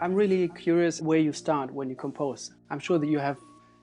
I'm really curious where you start when you compose. I'm sure that you have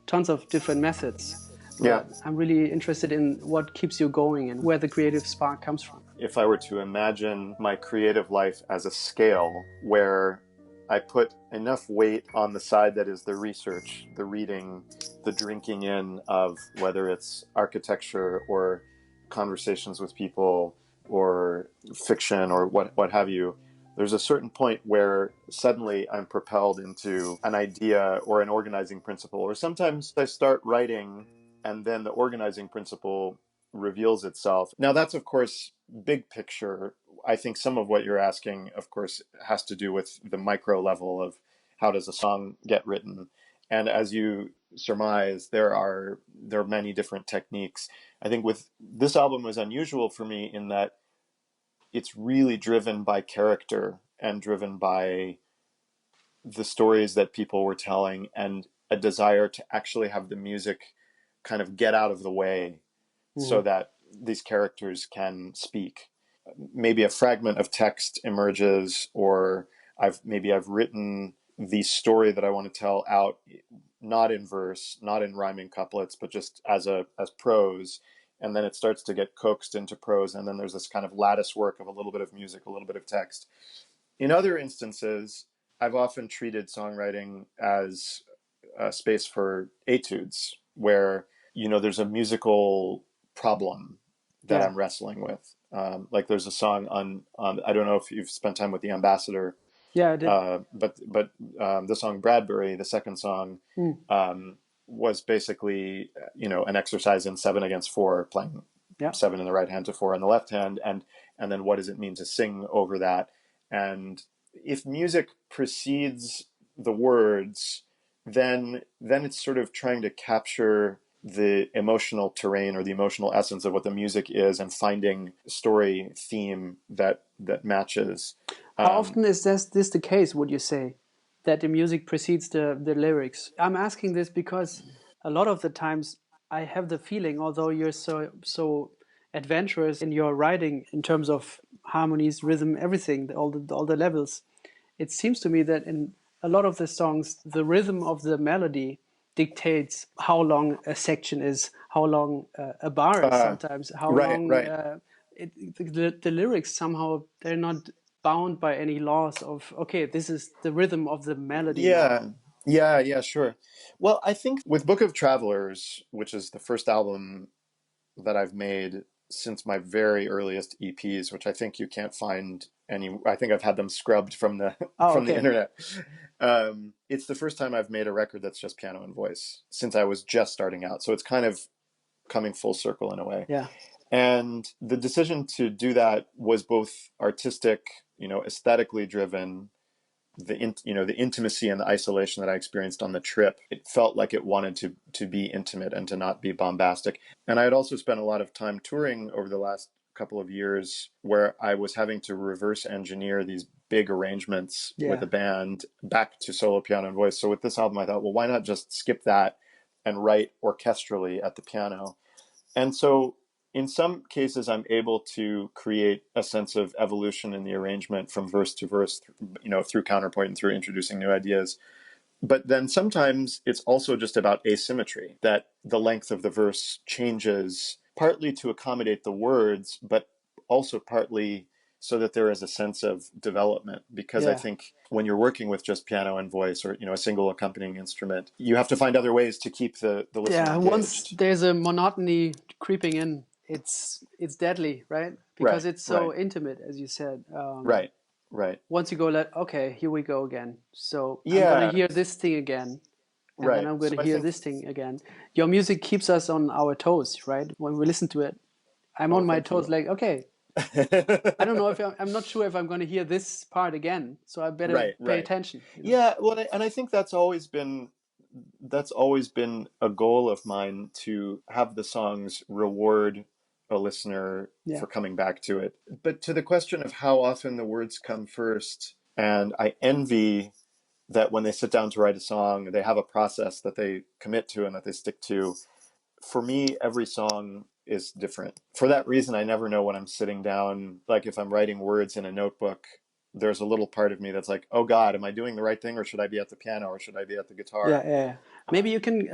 tons of different methods, Yeah. but I'm really interested in what keeps you going and where the creative spark comes from. If I were to imagine my creative life as a scale where I put enough weight on the side that is the research, the reading, the drinking in of whether it's architecture or conversations with people or fiction or what have you, there's a certain point where suddenly I'm propelled into an idea or an organizing principle. Or sometimes I start writing and then the organizing principle reveals itself. Now that's, of course, big picture. I think some of what you're asking, of course, has to do with the micro level of how does a song get written. And as you surmise, there are many different techniques. I think with this album was unusual for me in that it's really driven by character and driven by the stories that people were telling and a desire to actually have the music kind of get out of the way so that these characters can speak. Maybe a fragment of text emerges, or I've written the story that I want to tell out, not in verse, not in rhyming couplets, but just as prose. And then it starts to get coaxed into prose. And then there's this kind of lattice work of a little bit of music, a little bit of text. In other instances, I've often treated songwriting as a space for etudes, where, there's a musical problem that I'm wrestling with. Like there's a song on I don't know if you've spent time with the Ambassador. Yeah, I did. But the song Bradbury, the second song, was basically, an exercise in 7 against 4, playing 7 in the right hand to 4 in the left hand. And then what does it mean to sing over that? And if music precedes the words, then it's sort of trying to capture the emotional terrain or the emotional essence of what the music is and finding story theme that matches. How often is this the case, would you say, that the music precedes the lyrics? I'm asking this because a lot of the times I have the feeling, although you're so adventurous in your writing in terms of harmonies, rhythm, everything, all the levels, it seems to me that in a lot of the songs, the rhythm of the melody dictates how long a section is, how long a bar is sometimes, how long the lyrics somehow, they're not bound by any laws of, okay, this is the rhythm of the melody. Yeah, sure. Well, I think with Book of Travelers, which is the first album that I've made since my very earliest EPs, which I think you can't find any. I think I've had them scrubbed from the the internet. It's the first time I've made a record that's just piano and voice since I was just starting out. So it's kind of coming full circle in a way. Yeah. And the decision to do that was both artistic, aesthetically driven. The intimacy and the isolation that I experienced on the trip, it felt like it wanted to be intimate and to not be bombastic. And I had also spent a lot of time touring over the last couple of years where I was having to reverse engineer these big arrangements with a band back to solo piano and voice. So with this album, I thought, well, why not just skip that and write orchestrally at the piano? And so in some cases, I'm able to create a sense of evolution in the arrangement from verse to verse, through counterpoint and through introducing new ideas. But then sometimes it's also just about asymmetry, that the length of the verse changes partly to accommodate the words, but also partly so that there is a sense of development. Because I think when you're working with just piano and voice or, a single accompanying instrument, you have to find other ways to keep the listener engaged. Once there's a monotony creeping in, it's deadly, right? Because it's so intimate, as you said. Right. Once you go, okay, here we go again. So I'm going to hear this thing again. And then I'm going to hear this thing again. Your music keeps us on our toes, right? When we listen to it, I'm on my toes, like, okay, I don't know if I'm not sure if I'm going to hear this part again. So I better pay attention. Yeah. Well, and I think that's always been a goal of mine, to have the songs reward a listener for coming back to it. But to the question of how often the words come first, and I envy that when they sit down to write a song, they have a process that they commit to and that they stick to. For me, every song is different. For that reason, I never know when I'm sitting down, like if I'm writing words in a notebook, there's a little part of me that's like, oh God, am I doing the right thing, or should I be at the piano, or should I be at the Yeah, guitar? yeah, yeah. Maybe you can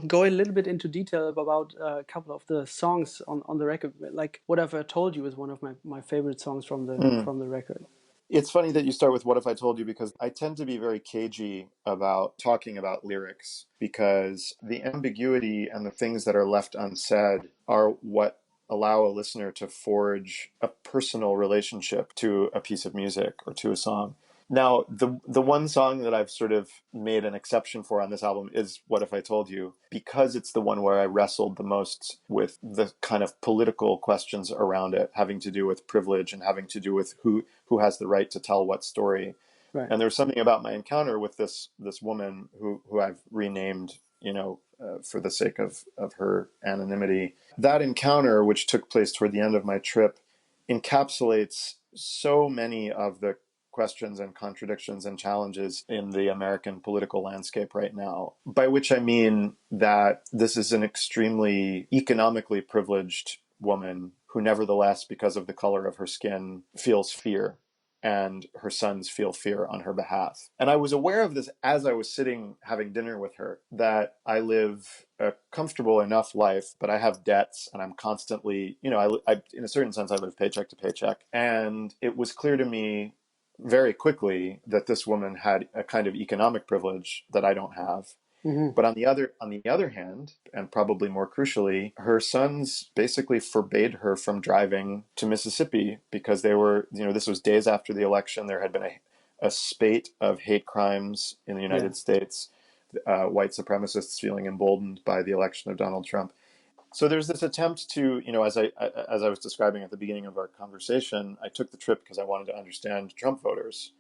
go a little bit into detail about a couple of the songs on the record. Like "What Have I Told You" is one of my favorite songs Mm. from the record. It's funny that you start with "What If I Told You," because I tend to be very cagey about talking about lyrics, because the ambiguity and the things that are left unsaid are what allow a listener to forge a personal relationship to a piece of music or to a song. Now, the one song that I've sort of made an exception for on this album is "What If I Told You," because it's the one where I wrestled the most with the kind of political questions around it, having to do with privilege and having to do with who has the right to tell what story. Right. And there's something about my encounter with this woman who I've renamed, for the sake of her anonymity. That encounter, which took place toward the end of my trip, encapsulates so many of the questions and contradictions and challenges in the American political landscape right now. By which I mean that this is an extremely economically privileged woman who, nevertheless, because of the color of her skin, feels fear, and her sons feel fear on her behalf. And I was aware of this as I was sitting having dinner with her, that I live a comfortable enough life, but I have debts, and I'm constantly, I in a certain sense, I live paycheck to paycheck. And it was clear to me very quickly that this woman had a kind of economic privilege that I don't have. Hmm. But on the other hand, and probably more crucially, her sons basically forbade her from driving to Mississippi because they were, this was days after the election. There had been a spate of hate crimes in the Yeah. United States, white supremacists feeling emboldened by the election of Donald Trump. So there's this attempt to, as I was describing at the beginning of our conversation, I took the trip because I wanted to understand Trump voters.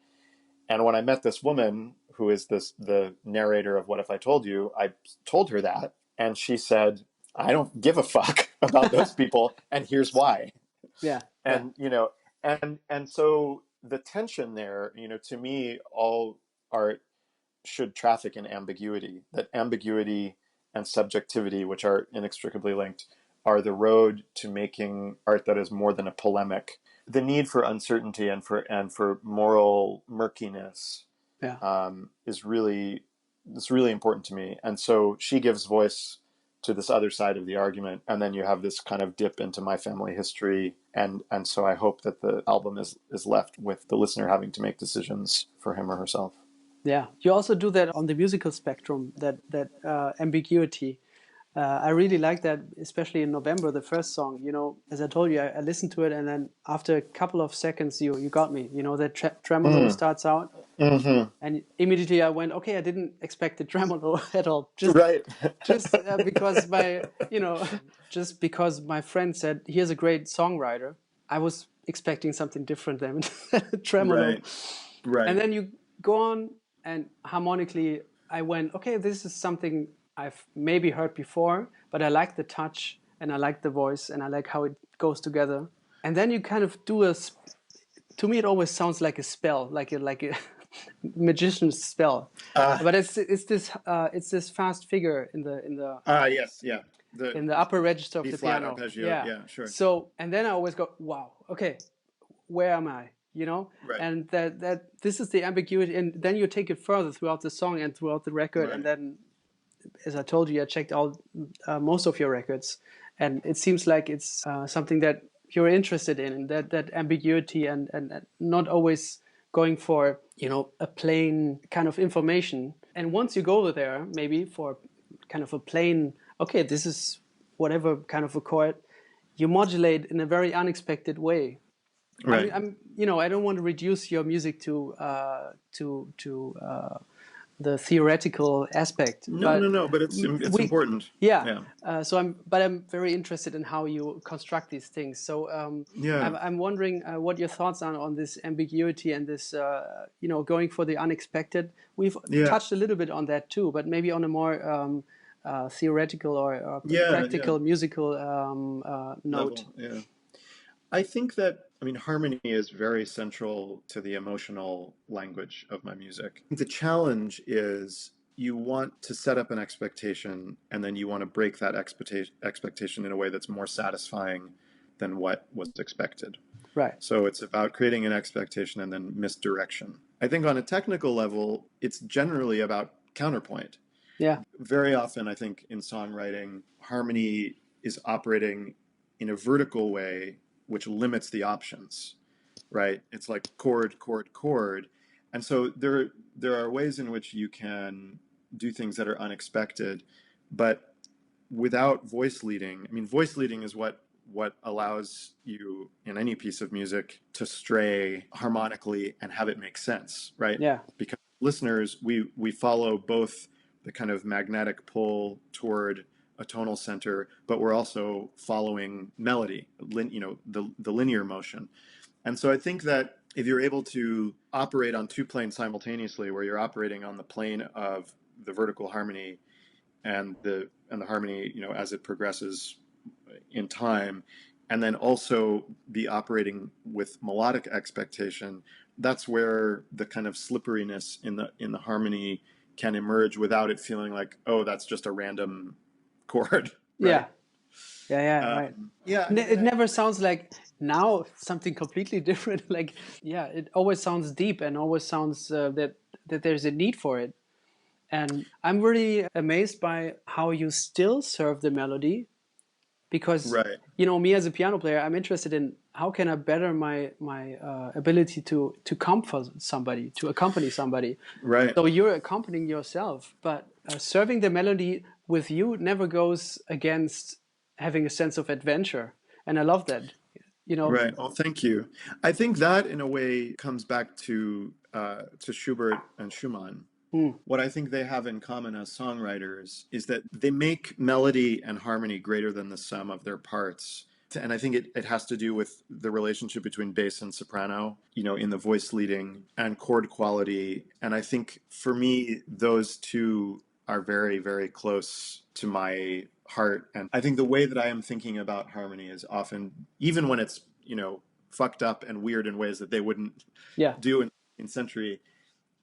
And when I met this woman who is the narrator of "What If I Told You," I told her that, and she said, "I don't give a fuck about those people, and here's why." Yeah. Yeah. And and so the tension there, to me, all art should traffic in ambiguity. That ambiguity and subjectivity, which are inextricably linked, are the road to making art that is more than a polemic. The need for uncertainty and for moral murkiness Yeah. is really it's really important to me. And so she gives voice to this other side of the argument, and then you have this kind of dip into my family history, and so I hope that the album is left with the listener having to make decisions for him or herself. Yeah, you also do that on the musical spectrum, that ambiguity. I really like that, especially in November, the first song. As I told you, I listened to it, and then after a couple of seconds, you got me. That tremolo Mm. starts out, Mm-hmm. and immediately I went, okay, I didn't expect the tremolo at all. Right. Just because just because my friend said here's a great songwriter, I was expecting something different than tremolo. Right. And Right. then you go on, and harmonically, I went, okay, this is something I've maybe heard before, but I like the touch, and I like the voice, and I like how it goes together. And then you kind of do to me, it always sounds like a spell, like a magician's spell. Ah. But it's this fast figure Yes. Yeah. The in the upper register of B the flat piano. arpeggio. Yeah. Yeah. Sure. So, and then I always go, wow, okay, where am I? Right. And that this is the ambiguity, and then you take it further throughout the song and throughout the record, and Right. then, as I told you, I checked out most of your records, and it seems like it's something that you're interested in, that ambiguity, and not always going for a plain kind of information. And once you go there, maybe for kind of a plain, okay, this is whatever kind of a chord, you modulate in a very unexpected way. Right. I don't want to reduce your music to the theoretical aspect, No. No. but No. But it's we, important. yeah. Yeah. I'm very interested in how you construct these things. So Yeah. I'm wondering what your thoughts are on this ambiguity and this, going for the unexpected. We've Yeah. touched a little bit on that too, but maybe on a more theoretical or Yeah. Yeah. practical musical note. Level. Yeah. I think that, harmony is very central to the emotional language of my music. The challenge is you want to set up an expectation, and then you want to break that expectation in a way that's more satisfying than what was expected. Right. So it's about creating an expectation and then misdirection. I think on a technical level, it's generally about counterpoint. Yeah. Very often, I think in songwriting, harmony is operating in a vertical way, which limits the options, right? It's like chord, chord, chord. And so there are ways in which you can do things that are unexpected, but without voice leading. I mean, voice leading is what allows you in any piece of music to stray harmonically and have it make sense, right? Yeah. Because listeners, we follow both the kind of magnetic pull toward a tonal center, but we're also following melody, the linear motion. And so I think that if you're able to operate on two planes simultaneously, where you're operating on the plane of the vertical harmony and the harmony, as it progresses in time, and then also be operating with melodic expectation, that's where the kind of slipperiness in the harmony can emerge without it feeling like, oh, that's just a random chord, Yeah. right? Yeah. Yeah. Right. Yeah, I mean, It never sounds like now something completely different. Like, yeah, it always sounds deep and always sounds that there's a need for it. And I'm really amazed by how you still serve the melody because right, me as a piano player, I'm interested in how can I better my ability to comfort somebody, to accompany somebody. right. So you're accompanying yourself, but serving the melody with you never goes against having a sense of adventure, and I love that. You know, Right. Well, thank you. I think that, in a way, comes back to Schubert and Schumann. mm, What I think they have in common as songwriters is that they make melody and harmony greater than the sum of their parts. And I think it has to do with the relationship between bass and soprano, in the voice leading and chord quality. And I think for me, those two are very, very close to my heart. And I think the way that I am thinking about harmony is often, even when it's, fucked up and weird in ways that they wouldn't yeah, do in century,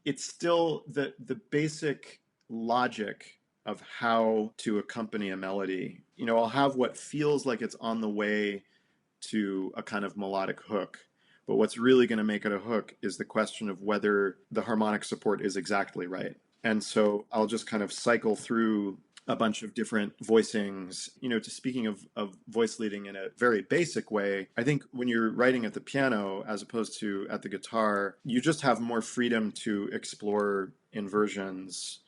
it's still the basic logic of how to accompany a melody. I'll have what feels like it's on the way to a kind of melodic hook. But what's really going to make it a hook is the question of whether the harmonic support is exactly right. And so I'll just kind of cycle through a bunch of different voicings. To speaking of voice leading in a very basic way, I think when you're writing at the piano as opposed to at the guitar, you just have more freedom to explore inversions.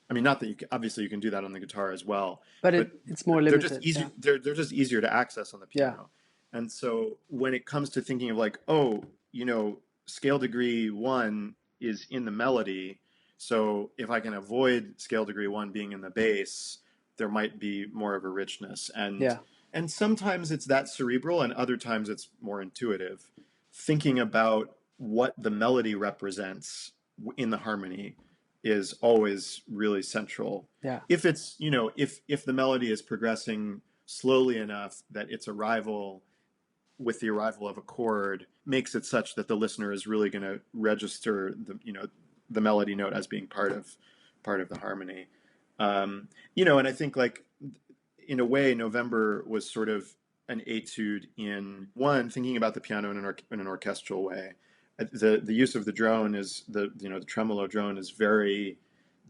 I mean, not that obviously you can do that on the guitar as well, but but it's more they're just limited. easier. Yeah, They're just easier to access on the yeah, piano. And so when it comes to thinking of like, oh, scale degree 1 is in the melody. So if I can avoid scale degree 1 being in the bass, there might be more of a richness. And yeah, and sometimes it's that cerebral and other times it's more intuitive. Thinking about what the melody represents in the harmony is always really central. yeah, If it's, if the melody is progressing slowly enough that its arrival with the arrival of a chord makes it such that the listener is really going to register the melody note as being part of the harmony. And I think, like, in a way, November was sort of an etude in one, thinking about the piano in an orchestral way. The use of the drone is the tremolo drone is very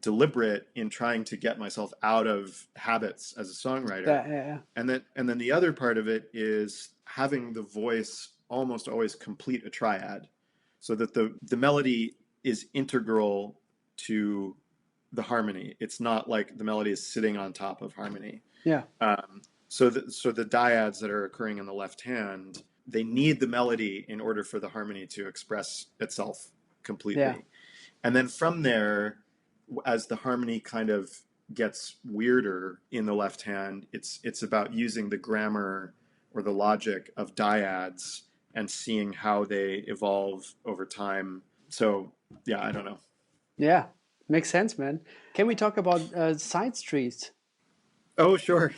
deliberate in trying to get myself out of habits as a songwriter. yeah, yeah, And then the other part of it is having the voice almost always complete a triad, so that the melody is integral to the harmony. It's not like the melody is sitting on top of harmony. yeah, So the dyads that are occurring in the left hand, they need the melody in order for the harmony to express itself yeah, completely. And then from there, as the harmony kind of gets weirder in the left hand, it's about using the grammar or the logic of dyads and seeing how they evolve over time. So yeah, I don't know. yeah. Makes sense, man. Can we talk about side streets? Oh, sure.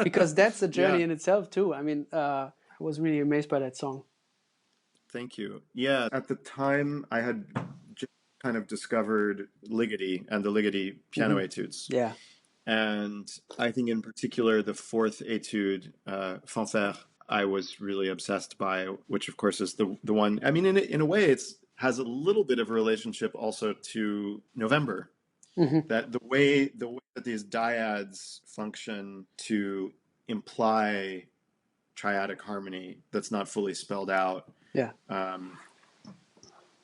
Because that's a journey Yeah, in itself too. I mean, I was really amazed by that song. thank you. Yeah, at the time I had just kind of discovered Ligeti and the Ligeti piano Hmm. etudes. Yeah, And I think in particular the fourth etude, Fanfare, I was really obsessed by, which of course is the one. I mean, in a way, it's has a little bit of a relationship also to November. Hmm. That the way that these dyads function to imply triadic harmony that's not fully spelled out. Yeah. Um,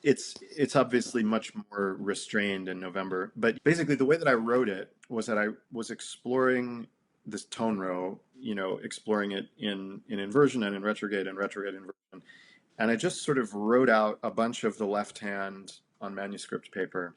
it's obviously much more restrained in November. But basically, the way that I wrote it was that I was exploring this tone row, exploring it in inversion and in retrograde inversion, and I just sort of wrote out a bunch of the left hand on manuscript paper.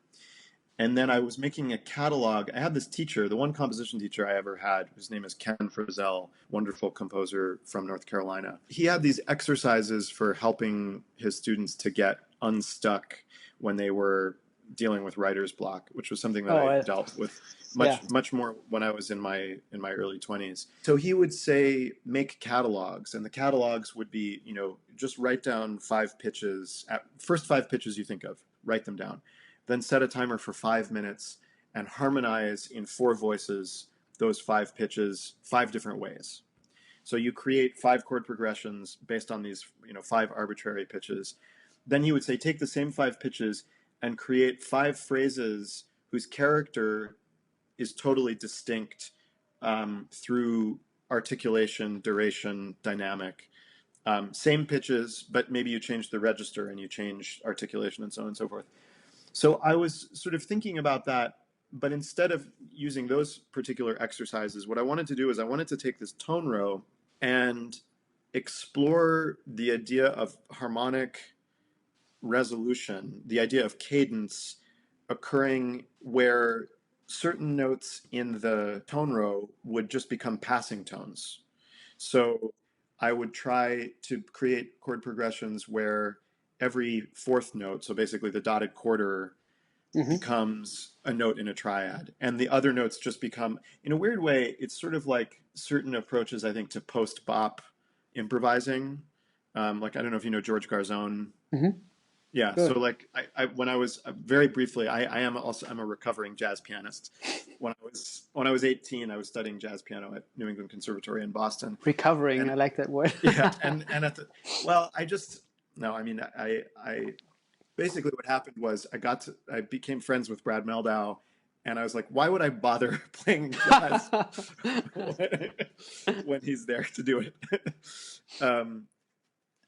And then I was making a catalog. I had this teacher, the one composition teacher I ever had, whose name is Ken Frizzell, wonderful composer from North Carolina. He had these exercises for helping his students to get unstuck when they were dealing with writer's block, which was something that Oh, I dealt with yeah. much more when I was in my early 20s. So he would say make catalogs, and the catalogs would be, just write down 5 pitches, first 5 pitches you think of, write them down, then set a timer for 5 minutes and harmonize in 4 voices those 5 pitches 5 different ways. So you create 5 chord progressions based on these 5 arbitrary pitches. Then he would say take the same 5 pitches and create 5 phrases whose character is totally distinct through articulation, duration, dynamic. Same pitches, but maybe you change the register and you change articulation and so on and so forth. So I was sort of thinking about that, but instead of using those particular exercises, what I wanted to do is I wanted to take this tone row and explore the idea of harmonic resolution, the idea of cadence occurring where certain notes in the tone row would just become passing tones. So I would try to create chord progressions where every fourth note, so basically the dotted quarter, Hmm. becomes a note in a triad. And the other notes just become, in a weird way, it's sort of like certain approaches, I think, to post bop improvising. Like, I don't know if you know George Garzone. Hmm. Yeah, so Good. like when I was very briefly, I'm a recovering jazz pianist. When I was 18, I was studying jazz piano at New England Conservatory in Boston, Recovering. and I like that word. yeah, and at the well, I just no, I mean I basically what happened was I became friends with Brad Meldau, and I was like, why would I bother playing jazz when he's there to do it? um,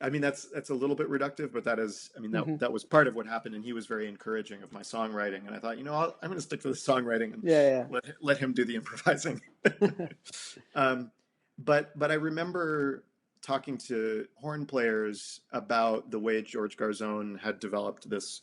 I mean, that's a little bit reductive, but that is, I mean, Hmm. that was part of what happened, and he was very encouraging of my songwriting, and I thought, I'm going to stick to the songwriting and Yeah, let him do the improvising. yeah. um, but I remember talking to horn players about the way George Garzone had developed this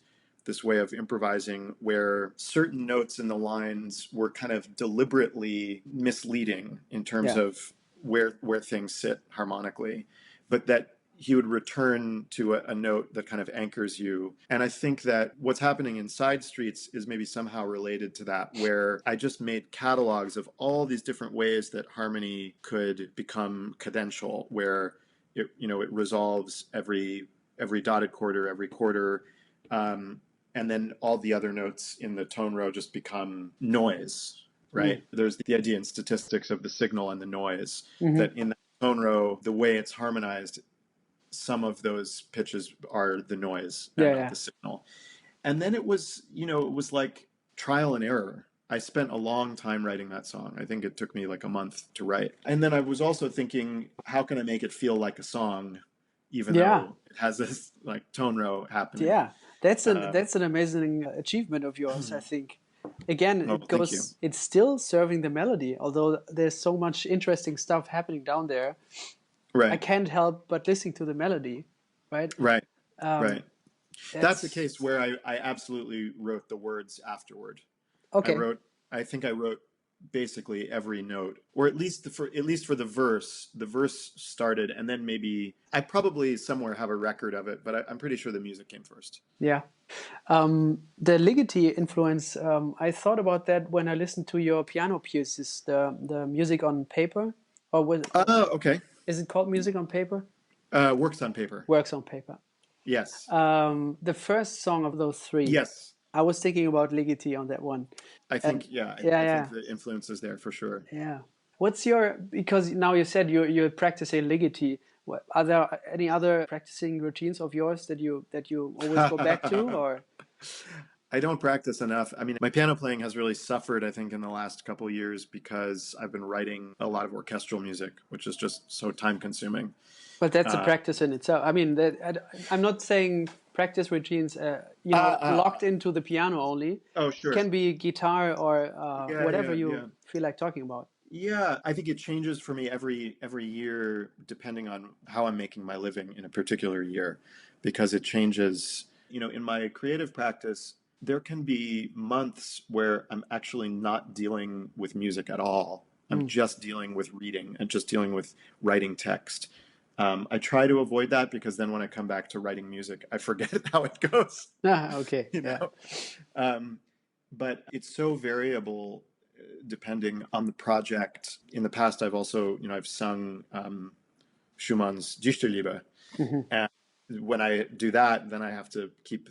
way of improvising, where certain notes in the lines were kind of deliberately misleading in terms Yeah. of where things sit harmonically, but that he would return to a note that kind of anchors you. And I think that what's happening in Side Streets is maybe somehow related to that, where I just made catalogs of all these different ways that harmony could become cadential, where it resolves every dotted quarter, every quarter, and then all the other notes in the tone row just become noise, Mm. right? There's the idea in statistics of the signal and the noise, Hmm. that in that tone row, the way it's harmonized, some of those pitches are the noise and Yeah, not yeah. the signal. And then it was like trial and error. I spent a long time writing that song. I think it took me like a month to write. And then I was also thinking, how can I make it feel like a song, even Yeah, though it has this like tone row happening? yeah. Uh, That's an amazing achievement of yours, I think. Again, oh, thank you. it's still serving the melody, although there's so much interesting stuff happening down there. I Right, can't help but listening to the melody, right? right, Um, right. That's a that's case where I absolutely wrote the words afterward. I okay. wrote, I think I wrote basically every note, or at least for the verse. The verse started, and then maybe I probably somewhere have a record of it, but I'm pretty ssure the music came first. Yeah. The Ligeti influence, I thought about that when I listened to your piano pieces, the music on paper, or Okay. is it called music on paper? Works on paper. Works on paper. Yes. The first song of those three, Yes. I was thinking about Ligeti on that one. I And think, yeah, yeah, I think yeah, the influence is there for sure. yeah. What's your, because now you said you're practicing Ligeti. Are there any other practicing routines of yours that you always go back to, or? I don't practice enough. I mean, my piano playing has really suffered, I think, in the last couple of years because I've been writing a lot of orchestral music, which is just so time consuming. But that's a Uh, practice in itself. I mean, I'm not saying practice routines, locked into the piano only. oh, It sure. can be guitar or Yeah, whatever yeah, yeah. you feel like talking about. Yeah, I think it changes for me every year depending on how I'm making my living in a particular year, because it changes. You know, in my creative practice, there can be months where I'm actually not dealing with music at all. I'm Mm. just dealing with reading and just dealing with writing text. I try to avoid that because then when I come back to writing music, I forget how it goes. Ah, okay, You yeah. know, um, but it's so variable depending on the project. In the past, I've also, I've sung Schumann's Dichterliebe. Hmm. And when I do that, then I have to keep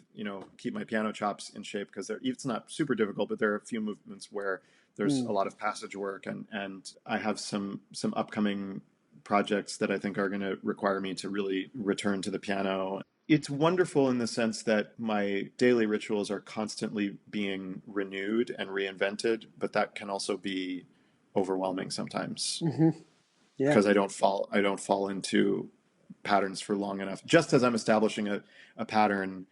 my piano chops in shape because it's not super difficult, but there are a few movements where there's Mm. a lot of passage work, and I have some upcoming projects that I think are going to require me to really return to the piano. It's wonderful in the sense that my daily rituals are constantly being renewed and reinvented, but that can also be overwhelming sometimes Hmm. Yeah. because I don't fall into patterns for long enough. Just as I'm establishing a pattern,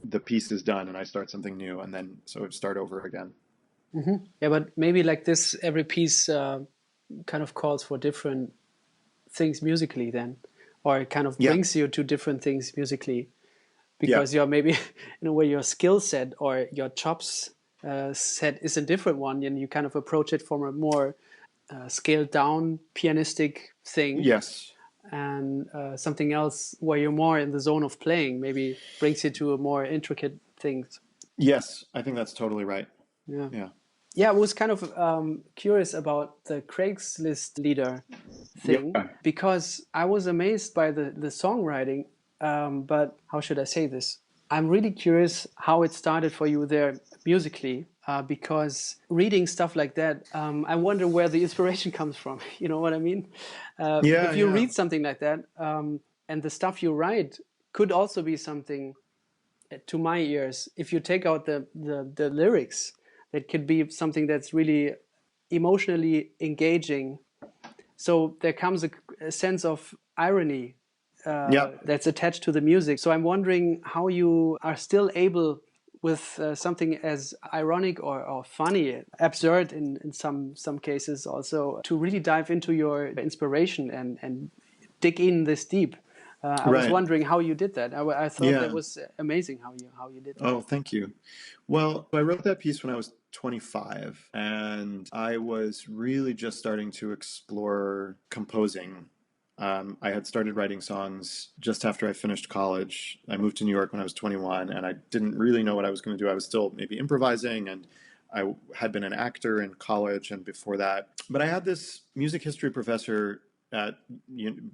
the piece is done and I start something new, and then so start over again. Hmm. Yeah, but maybe like this, every piece kind of calls for different things musically, then, or it kind of Yeah, brings you to different things musically, yeah, because you're maybe in a way your skill set or your chops set is a different one, and you kind of approach it from a more scaled down pianistic thing, yes, and something else where you're more in the zone of playing maybe brings you to a more intricate things. yes. I think that's totally right. Yeah. Yeah, Yeah, I was kind of curious about the Craigslist leader yeah, thing because I was amazed by the songwriting. But how should I say this? I'm really curious how it started for you there musically, because reading stuff like that, I wonder where the inspiration comes from. You know what I mean? yeah, If you yeah. read something like that, and the stuff you write could also be something to my ears. If you take out the lyrics, that could be something that's really emotionally engaging. So there comes a sense of irony Yeah. that's attached to the music. So I'm wondering how you are still able, with something as ironic or funny, absurd in some cases, also to really dive into your inspiration and dig in this deep. I was Right. wondering how you did that. I thought that Yeah. was amazing how you did that. Oh, thank you. Well, I wrote that piece when I was 25, and I was really just starting to explore composing. I had started writing songs just after I finished college. I moved to New York when I was 21, and I didn't really know what I was going to do. I was still maybe improvising, and I had been an actor in college and before that. But I had this music history professor at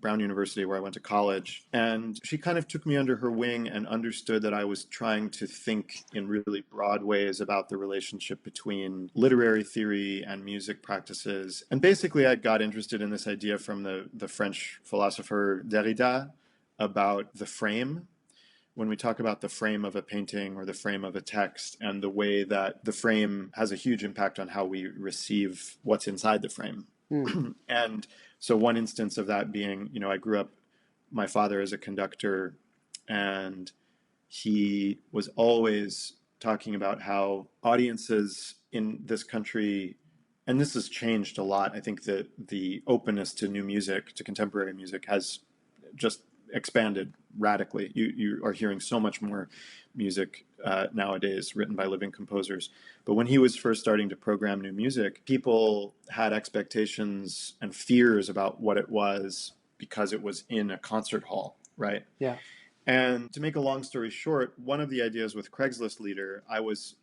Brown University, where I went to college. And she kind of took me under her wing and understood that I was trying to think in really broad ways about the relationship between literary theory and music practices. And basically, I got interested in this idea from the French philosopher Derrida about the frame. When we talk about the frame of a painting or the frame of a text, and the way that the frame has a huge impact on how we receive what's inside the frame. Hmm. And so one instance of that being, I grew up, my father is a conductor, and he was always talking about how audiences in this country, and this has changed a lot. I think that the openness to new music, to contemporary music, has just expanded radically. You are hearing so much more music nowadays written by living composers. But when he was first starting to program new music, people had expectations and fears about what it was because it was in a concert hall, right? Yeah. And to make a long story short, one of the ideas with Craigslist Leader, I was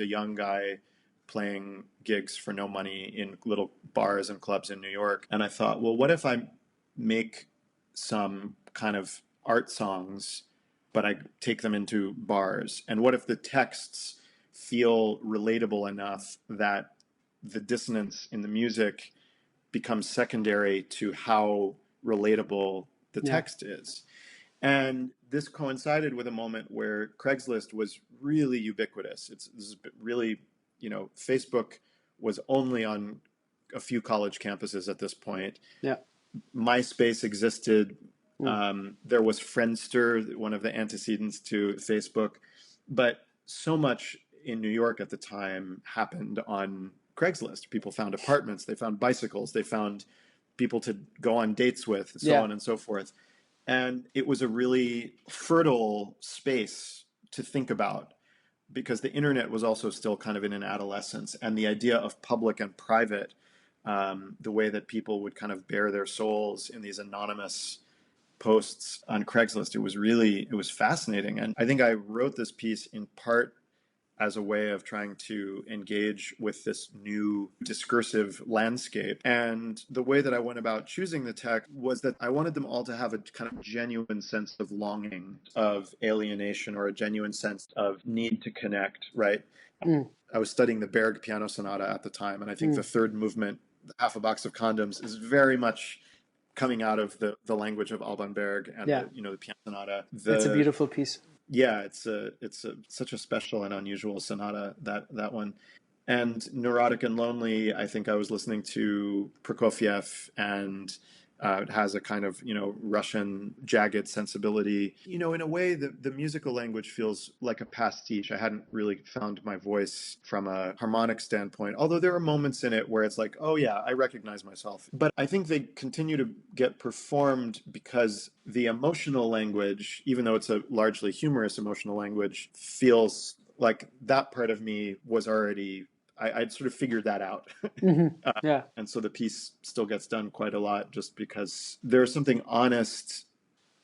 a young guy playing gigs for no money in little bars and clubs in New York. And I thought, well, what if I make some kind of art songs, but I take them into bars? And what if the texts feel relatable enough that the dissonance in the music becomes secondary to how relatable the text is. And this coincided with a moment where Craigslist was really ubiquitous. This is really, Facebook was only on a few college campuses at this point. Yeah. MySpace existed. There was Friendster, one of the antecedents to Facebook. But so much in New York at the time happened on Craigslist. People found apartments, they found bicycles, they found people to go on dates with, so on and so forth. And it was a really fertile space to think about, because the internet was also still kind of in an adolescence, and the idea of public and private, the way that people would kind of bare their souls in these anonymous posts on Craigslist, it was fascinating. And I think I wrote this piece in part as a way of trying to engage with this new discursive landscape. And the way that I went about choosing the text was that I wanted them all to have a kind of genuine sense of longing, of alienation, or a genuine sense of need to connect, right? I was studying the Berg Piano Sonata at the time, and I think the third movement, Half a Box of Condoms, is very much coming out of the language of Alban Berg and the Piano Sonata. It's a beautiful piece. Yeah, it's such a special and unusual sonata, that one. And Neurotic and Lonely, I think I was listening to Prokofiev, and it has a kind of, Russian jagged sensibility. In a way, the musical language feels like a pastiche. I hadn't really found my voice from a harmonic standpoint, although there are moments in it where it's like, oh yeah, I recognize myself. But I think they continue to get performed because the emotional language, even though it's a largely humorous emotional language, feels like that part of me was already... I'd sort of figured that out. And so the piece still gets done quite a lot, just because there's something honest.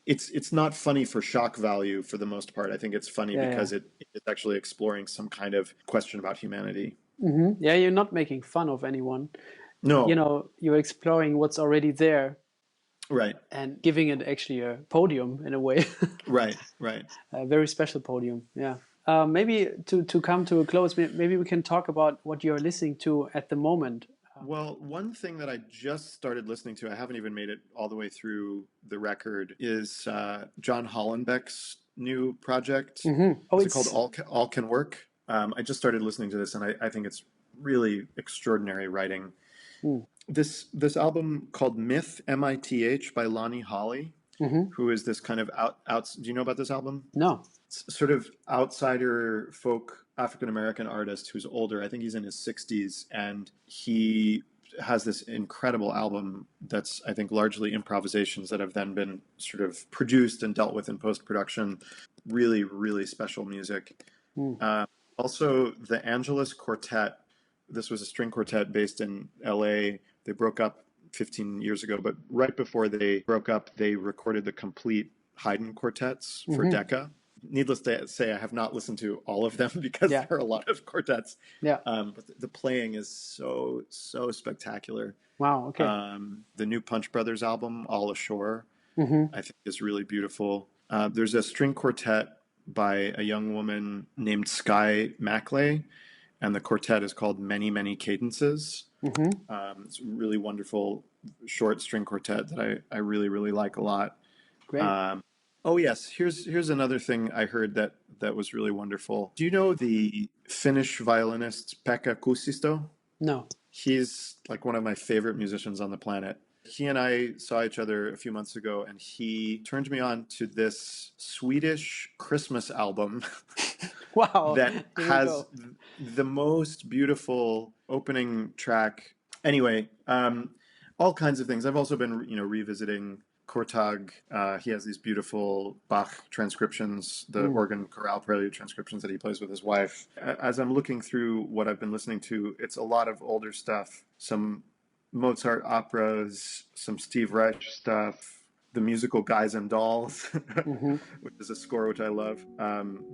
It's not funny for shock value for the most part. I think it's funny because it's actually exploring some kind of question about humanity. Yeah, you're not making fun of anyone. No. You're exploring what's already there. Right. And giving it actually a podium in a way. Right. A very special podium, yeah. Maybe to come to a close, maybe we can talk about what you're listening to at the moment. Well, one thing that I just started listening to, I haven't even made it all the way through the record, is John Hollenbeck's new project. It's called All Can Work. I just started listening to this, and I think it's really extraordinary writing. This album called Myth, M-I-T-H, by Lonnie Holley, who is this kind of do you know about this album? No. Sort of outsider folk African-American artist who's older. I think he's in his 60s, and he has this incredible album that's, I think, largely improvisations that have then been sort of produced and dealt with in post-production. Really, really special music. Also, the Angelus Quartet. This was a string quartet based in LA. They broke up 15 years ago, but right before they broke up, they recorded the complete Haydn quartets for Decca. Needless to say, I have not listened to all of them because there are a lot of quartets. But the playing is so spectacular. Wow, okay. The new Punch Brothers album, All Ashore, I think is really beautiful. There's a string quartet by a young woman named Sky Maclay, and the quartet is called Many, Many Cadences. It's a really wonderful short string quartet that I really, really like a lot. Great. Oh yes, here's another thing I heard that was really wonderful. Do you know the Finnish violinist Pekka Kuusisto? No. He's like one of my favorite musicians on the planet. He and I saw each other a few months ago, and he turned me on to this Swedish Christmas album. Wow. That has the most beautiful opening track. Anyway, all kinds of things. I've also been, revisiting Kortag. He has these beautiful Bach transcriptions, the organ chorale prelude transcriptions that he plays with his wife. As I'm looking through what I've been listening to, it's a lot of older stuff, some Mozart operas, some Steve Reich stuff, the musical Guys and Dolls, which is a score which I love.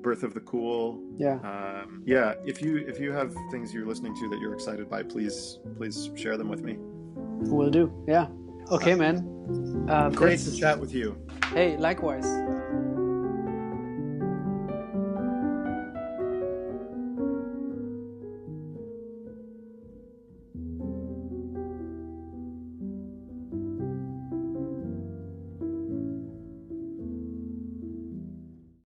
Birth of the Cool. If you have things you're listening to that you're excited by, please share them with me. Will do. Yeah. Okay, man. Great to chat with you. Hey, likewise.